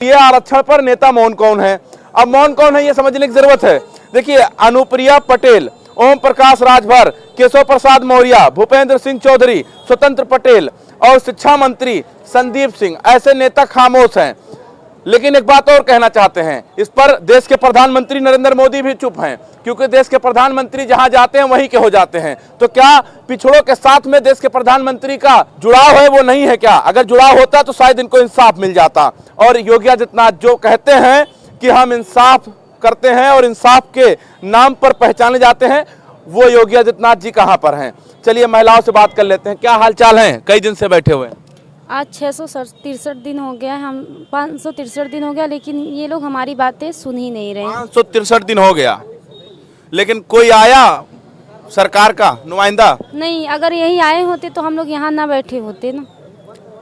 ये आरक्षण पर नेता मौन कौन है? अब मौन कौन है ये समझने की जरूरत है। देखिए, अनुप्रिया पटेल, ओम प्रकाश राजभर, केशव प्रसाद मौर्य, भूपेंद्र सिंह चौधरी, स्वतंत्र पटेल और शिक्षा मंत्री संदीप सिंह, ऐसे नेता खामोश हैं। लेकिन एक बात और कहना चाहते हैं, इस पर देश के प्रधानमंत्री नरेंद्र मोदी भी चुप हैं, क्योंकि देश के प्रधानमंत्री जहां जाते हैं वहीं के हो जाते हैं। तो क्या पिछड़ों के साथ में देश के प्रधानमंत्री का जुड़ाव है, वो नहीं है क्या? अगर जुड़ाव होता तो शायद इनको इंसाफ मिल जाता। और योगी आदित्यनाथ जो कहते हैं कि हम इंसाफ करते हैं और इंसाफ के नाम पर पहचाने जाते हैं, वो योगी आदित्यनाथ जी कहां पर हैं? चलिए महिलाओं से बात कर लेते हैं। क्या हाल चाल है? कई दिन से बैठे हुए हैं। आज 663 दिन हो गया, हम 563 दिन हो गया, लेकिन ये लोग हमारी बातें सुन ही नहीं रहे। 563 दिन हो गया, लेकिन कोई आया सरकार का नुमाइंदा? नहीं, अगर यही आए होते तो हम लोग यहाँ ना बैठे होते ना।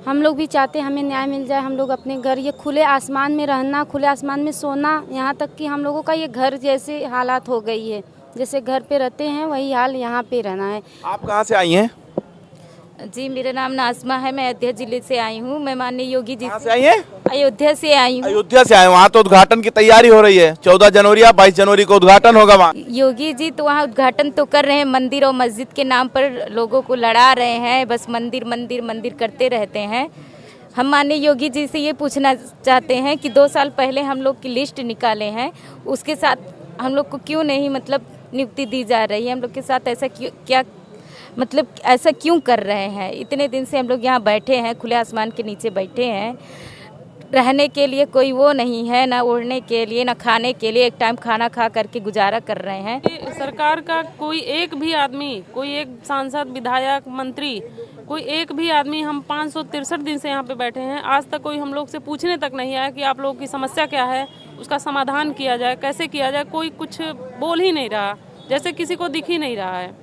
हम लोग भी चाहते हमें न्याय मिल जाए, हम लोग अपने घर, ये खुले आसमान में रहना, खुले आसमान में सोना, यहाँ तक कि हम लोगों का ये घर जैसे हालात हो गई है, जैसे घर पे रहते हैं वही हाल यहाँ पे रहना है। आप कहाँ से आई हैं? जी, मेरा नाम नाज़मा है, मैं अयोध्या जिले से आई हूँ। मैं माननीय योगी जी कहाँ से आई हैं? अयोध्या से आई हूँ। अयोध्या से आए। वहाँ तो उद्घाटन की तैयारी हो रही है, 14 जनवरी या 22 जनवरी को उद्घाटन होगा वहाँ। योगी जी तो वहाँ उद्घाटन तो कर रहे हैं, मंदिर और मस्जिद के नाम पर लोगों को लड़ा रहे हैं, बस मंदिर मंदिर मंदिर करते रहते हैं। हम माननीय योगी जी से ये पूछना चाहते हैं कि 2 साल पहले हम लोग की लिस्ट निकाले हैं, उसके साथ हम लोग को क्यों नहीं मतलब नियुक्ति दी जा रही है? हम लोग के साथ ऐसा क्यों, क्या मतलब ऐसा क्यों कर रहे हैं? इतने दिन से हम लोग यहाँ बैठे हैं, खुले आसमान के नीचे बैठे हैं, रहने के लिए कोई वो नहीं है, ना ओढ़ने के लिए, ना खाने के लिए, एक टाइम खाना खा करके गुजारा कर रहे हैं। सरकार का कोई एक भी आदमी, कोई एक सांसद, विधायक, मंत्री, कोई एक भी आदमी, हम 563 दिन से यहाँ पे बैठे हैं, आज तक कोई हम लोग से पूछने तक नहीं आया कि आप लोगों की समस्या क्या है, उसका समाधान किया जाए, कैसे किया जाए। कोई कुछ बोल ही नहीं रहा, जैसे किसी को दिख ही नहीं रहा है।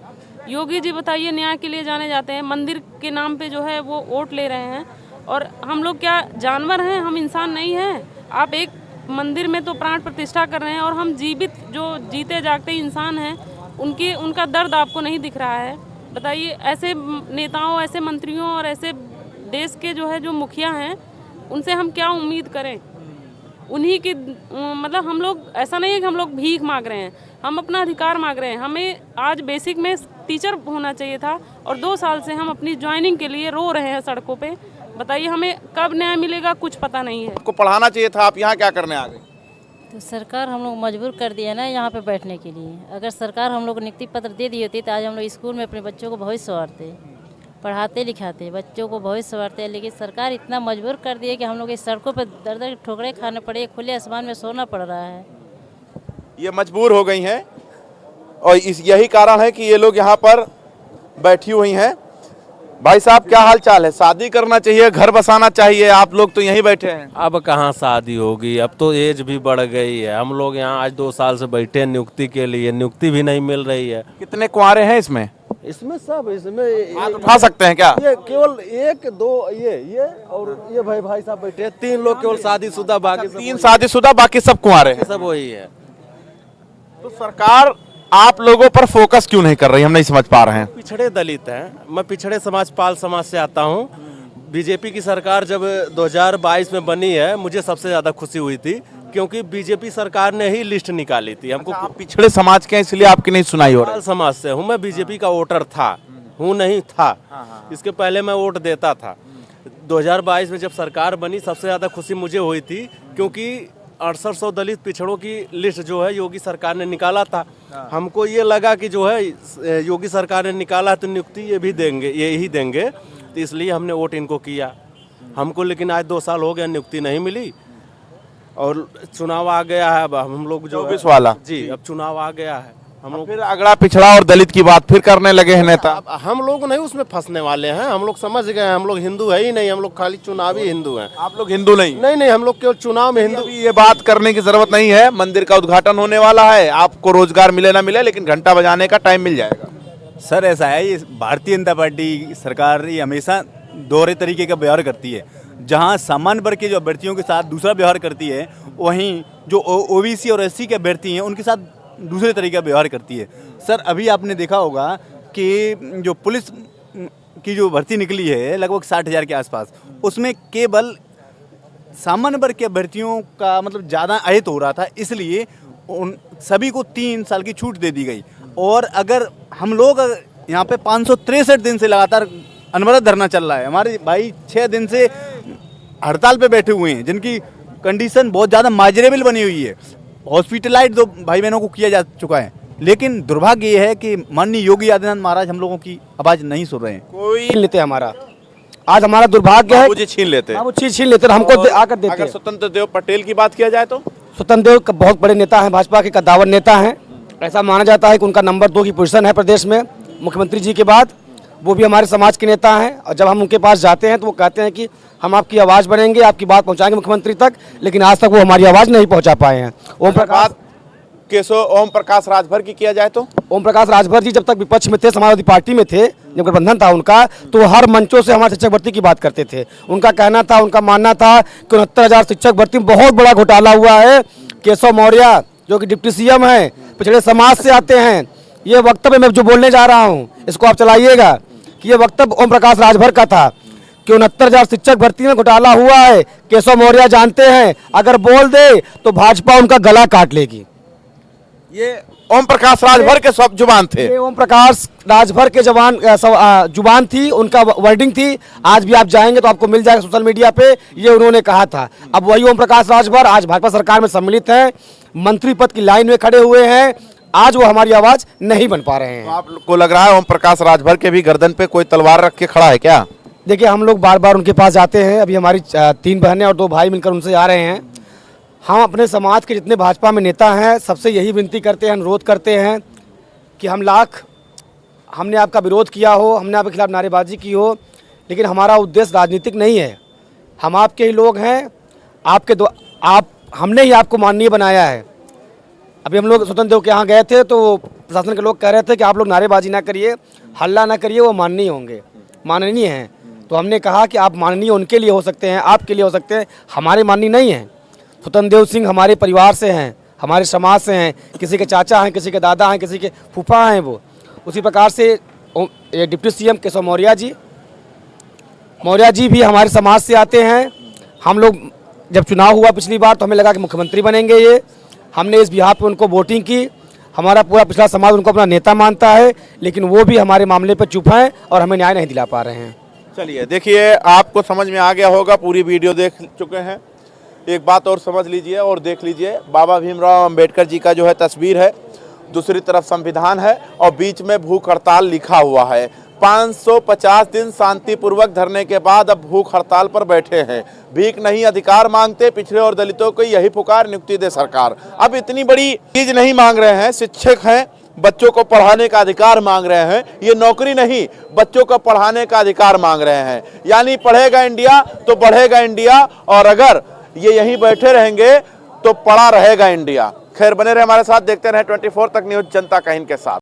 योगी जी बताइए, न्याय के लिए जाने जाते हैं, मंदिर के नाम पे जो है वो वोट ले रहे हैं, और हम लोग क्या जानवर हैं? हम इंसान नहीं हैं? आप एक मंदिर में तो प्राण प्रतिष्ठा कर रहे हैं, और हम जीवित जो जीते जागते इंसान हैं, उनका दर्द आपको नहीं दिख रहा है? बताइए, ऐसे नेताओं, ऐसे मंत्रियों और ऐसे देश के जो है जो मुखिया हैं, उनसे हम क्या उम्मीद करें? उन्हीं की मतलब हम लोग, ऐसा नहीं है कि हम लोग भीख मांग रहे हैं, हम अपना अधिकार मांग रहे हैं। हमें आज बेसिक में टीचर होना चाहिए था, और 2 साल से हम अपनी ज्वाइनिंग के लिए रो रहे हैं सड़कों पे। बताइए, हमें कब न्याय मिलेगा? कुछ पता नहीं है। आपको पढ़ाना चाहिए था, आप यहाँ क्या करने आ गए? तो सरकार हम लोग मजबूर कर दिया ना यहाँ पे बैठने के लिए। अगर सरकार हम लोग को नियुक्ति पत्र दे दी होती तो आज हम लोग स्कूल में अपने बच्चों को भविष्य संवारते, पढ़ाते लिखाते, बच्चों को भविष्य संवारते। लेकिन सरकार इतना मजबूर कर दी है कि हम लोग इस सड़कों पर दर दर ठोकरे खाने पड़े, खुले आसमान में सोना पड़ रहा है। ये मजबूर हो गई हैं, और यही कारण है कि ये लोग यहाँ पर बैठी हुई हैं। भाई साहब, क्या हाल चाल है? शादी करना चाहिए, घर बसाना चाहिए, आप लोग तो यहीं बैठे हैं। अब कहाँ शादी होगी? अब तो एज भी बढ़ गई है। हम लोग यहाँ आज 2 साल से बैठे हैं नियुक्ति के लिए, नियुक्ति भी नहीं मिल रही है। कितने कुंवारे हैं इसमें? इसमें हाथ उठा सकते हैं क्या? ये केवल 1 2 ये और ये भाई साहब बैठे हैं। 3 लोग केवल शादीशुदा, बाकी 3 शादीशुदा, बाकी सब कुंवारे हैं। सब वही है। तो सरकार आप लोगों पर फोकस क्यों नहीं कर रही? हम नहीं समझ पा रहे हैं। पिछड़े दलित हैं, मैं पिछड़े समाज, पाल समाज से आता हूँ। बीजेपी की सरकार जब 2022 में बनी है, मुझे सबसे ज्यादा खुशी हुई थी, क्योंकि बीजेपी सरकार ने ही लिस्ट निकाली थी। हमको आप पिछड़े समाज के हैं, इसलिए आपकी नहीं सुनाई हो रही। पाल समाज से हूँ, मैं बीजेपी का वोटर था, हूँ नहीं था, इसके पहले मैं वोट देता था। 2022 में जब सरकार बनी, सबसे ज्यादा खुशी मुझे हुई थी, क्योंकि 6800 दलित पिछड़ों की लिस्ट जो है योगी सरकार ने निकाला था। हमको ये लगा कि जो है योगी सरकार ने निकाला तो नियुक्ति ये भी देंगे, ये ही देंगे, तो इसलिए हमने वोट इनको किया। हमको लेकिन आज 2 साल हो गया, नियुक्ति नहीं मिली, और चुनाव आ गया है। अब हम लोग जो 24 वाला जी, अब चुनाव आ गया है, हम लोग फिर अगड़ा पिछड़ा और दलित की बात फिर करने लगे हैं नेता। अब हम लोग नहीं उसमें फंसने वाले हैं। हम लोग समझ गए, हम लोग हिंदू है ही नहीं, हम लोग खाली चुनावी हिंदू हैं। आप लोग हिंदू नहीं? नहीं, हम लोग केवल चुनाव में हिंदू। ये बात करने की जरूरत नहीं है। मंदिर का उद्घाटन होने वाला है, आपको रोजगार मिले ना मिले, लेकिन घंटा बजाने का टाइम मिल जाएगा। सर ऐसा है, ये भारतीय जनता पार्टी सरकार ये हमेशा दोहरे तरीके का व्यवहार करती है। जहां सामान्य वर्ग के जो अभ्यर्थियों के साथ दूसरा व्यवहार करती है, वहीं जो ओबीसी और एससी के अभ्यर्थी हैं उनके साथ दूसरे तरीके का व्यवहार करती है। सर अभी आपने देखा होगा कि जो पुलिस की जो भर्ती निकली है लगभग 60,000 के आसपास, उसमें केवल सामान्य वर्ग के अभ्यर्थियों का मतलब ज़्यादा अहित हो रहा था, इसलिए उन सभी को 3 साल की छूट दे दी गई। और अगर हम लोग यहाँ पे 563 दिन से लगातार अनवरत धरना चल रहा है, हमारे भाई 6 दिन से हड़ताल पे बैठे हुए हैं, जिनकी कंडीशन बहुत ज़्यादा माजरेबल बनी हुई है। हॉस्पिटलाइज 2 भाई बहनों को किया जा चुका है, लेकिन दुर्भाग्य ये है कि माननीय योगी आदित्यनाथ महाराज हम लोगों की आवाज़ नहीं सुन रहे हैं। कोई लेते हमारा, आज हमारा दुर्भाग्य है, मुझे छीन लेते हैं। वो चीज छीन लेते हैं, हमको आकर देते अगर हैं। स्वतंत्र देव पटेल की बात किया जाए तो स्वतंत्र देव बहुत बड़े नेता हैं, भाजपा के कद्दावर नेता हैं। ऐसा माना जाता है कि उनका नंबर 2 की पोजीशन है प्रदेश में मुख्यमंत्री जी के बाद। वो भी हमारे समाज के नेता हैं, और जब हम उनके पास जाते हैं तो वो कहते हैं कि हम आपकी आवाज़ बनेंगे, आपकी बात पहुंचाएंगे मुख्यमंत्री तक, लेकिन आज तक वो हमारी आवाज़ नहीं पहुंचा पाए हैं। ओम प्रकाश राजभर की किया जाए तो ओम प्रकाश राजभर जी जब तक विपक्ष में थे, समाजवादी पार्टी में थे, जब गठबंधन था उनका, तो वो हर मंचों से हमारे शिक्षक भर्ती की बात करते थे। उनका कहना था, उनका मानना था कि 69,000 शिक्षक भर्ती में बहुत बड़ा घोटाला हुआ है। केशव मौर्य जो कि डिप्टी सीएम हैं, पिछड़े समाज से आते हैं, ये वक्तव्य मैं जो बोलने जा रहा हूँ इसको आप चलाइएगा कि ये वक्तव्य ओम प्रकाश राजभर का था कि 69,000 शिक्षक भर्ती में घोटाला हुआ है। केशव मौर्य जानते हैं, अगर बोल दे तो भाजपा उनका गला काट लेगी। ये ओम प्रकाश राजभर के सब जुबान थे। ये ओम प्रकाश राजभर के जुबान थी, उनका वर्डिंग थी। आज भी आप जाएंगे तो आपको मिल जाएगा सोशल मीडिया पे, ये उन्होंने कहा था। अब वही ओम प्रकाश राजभर आज भाजपा सरकार में सम्मिलित हैं, मंत्री पद की लाइन में खड़े हुए हैं, आज वो हमारी आवाज नहीं बन पा रहे हैं। तो आपको लग रहा है ओम प्रकाश राजभर के भी गर्दन पे कोई तलवार रख के खड़ा है क्या? देखिए, हम लोग बार बार उनके पास जाते हैं। अभी हमारी 3 बहनें और 2 भाई मिलकर उनसे आ रहे हैं। हम अपने समाज के जितने भाजपा में नेता हैं सबसे यही विनती करते हैं, अनुरोध करते हैं कि हमने आपका विरोध किया हो, हमने आपके खिलाफ नारेबाजी की हो, लेकिन हमारा उद्देश्य राजनीतिक नहीं है। हम आपके ही लोग हैं, हमने ही आपको माननीय बनाया है। अभी हम लोग स्वतंत्र देव के यहाँ गए थे तो प्रशासन के लोग कह रहे थे कि आप लोग नारेबाजी ना करिए, हल्ला ना करिए, वो माननीय होंगे, माननीय हैं। तो हमने कहा कि आप माननीय उनके लिए हो सकते हैं, आपके लिए हो सकते हैं, हमारे माननीय नहीं हैं। स्वतंत्र देव सिंह हमारे परिवार से हैं, हमारे समाज से हैं, किसी के चाचा हैं, किसी के दादा हैं, किसी के फूफा हैं वो। उसी प्रकार से डिप्टी सीएम केशव मौर्य जी भी हमारे समाज से आते हैं। हम लोग जब चुनाव हुआ पिछली बार तो हमें लगा कि मुख्यमंत्री बनेंगे ये, हमने इस बिहार पे उनको वोटिंग की। हमारा पूरा पिछला समाज उनको अपना नेता मानता है, लेकिन वो भी हमारे मामले पर चुप हैं और हमें न्याय नहीं दिला पा रहे हैं। चलिए देखिए, आपको समझ में आ गया होगा, पूरी वीडियो देख चुके हैं। एक बात और समझ लीजिए और देख लीजिए, बाबा भीमराव अंबेडकर जी का जो है तस्वीर है, दूसरी तरफ संविधान है और बीच में भूख हड़ताल लिखा हुआ है। 550 दिन शांतिपूर्वक धरने के बाद अब भूख हड़ताल पर बैठे हैं। भीख नहीं, अधिकार मांगते, पिछड़े और दलितों को यही पुकार, नियुक्ति दे सरकार। अब इतनी बड़ी चीज नहीं मांग रहे हैं, शिक्षक हैं, बच्चों को पढ़ाने का अधिकार मांग रहे हैं। ये नौकरी नहीं, बच्चों को पढ़ाने का अधिकार मांग रहे हैं। यानी पढ़ेगा इंडिया तो बढ़ेगा इंडिया, और अगर ये यहीं बैठे रहेंगे तो पड़ा रहेगा इंडिया। खैर, बने रहे हमारे साथ, देखते रहे 24 तक न्यूज़, जनता का इनके साथ।